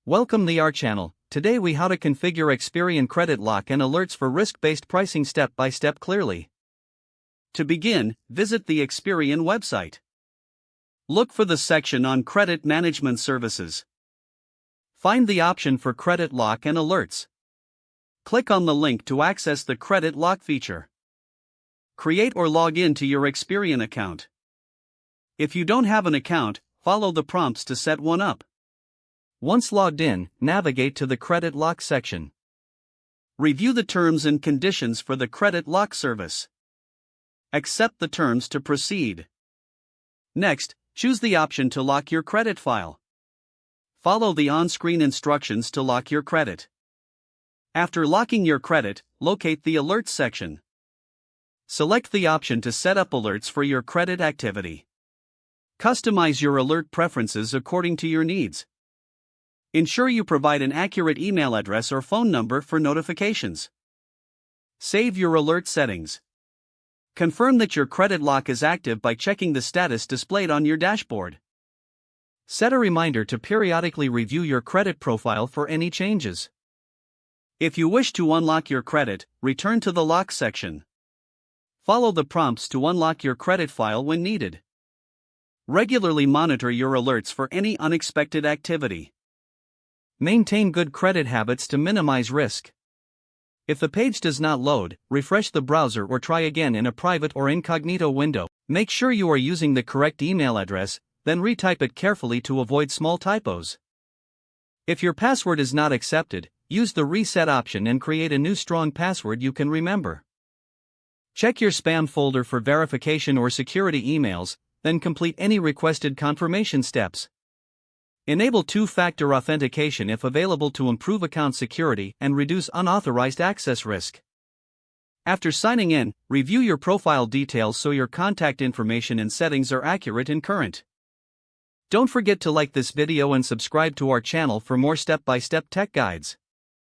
Welcome to our channel. Today we how to configure Experian credit lock and alerts for risk-based pricing step by step clearly. To begin, visit the Experian website. Look for the section on credit management services. Find the option for credit lock and alerts. Click on the link to access the credit lock feature. Create or log in to your Experian account. If you don't have an account, follow the prompts to set one up. Once logged in, navigate to the Credit Lock section. Review the terms and conditions for the credit lock service. Accept the terms to proceed. Next, choose the option to lock your credit file. Follow the on-screen instructions to lock your credit. After locking your credit, locate the Alerts section. Select the option to set up alerts for your credit activity. Customize your alert preferences according to your needs. Ensure you provide an accurate email address or phone number for notifications. Save your alert settings. Confirm that your credit lock is active by checking the status displayed on your dashboard. Set a reminder to periodically review your credit profile for any changes. If you wish to unlock your credit, return to the Lock section. Follow the prompts to unlock your credit file when needed. Regularly monitor your alerts for any unexpected activity. Maintain good credit habits to minimize risk. If the page does not load, refresh the browser or try again in a private or incognito window. Make sure you are using the correct email address, then retype it carefully to avoid small typos. If your password is not accepted, use the reset option and create a new strong password you can remember. Check your spam folder for verification or security emails, then complete any requested confirmation steps. Enable two-factor authentication if available to improve account security and reduce unauthorized access risk. After signing in, review your profile details so your contact information and settings are accurate and current. Don't forget to like this video and subscribe to our channel for more step-by-step tech guides.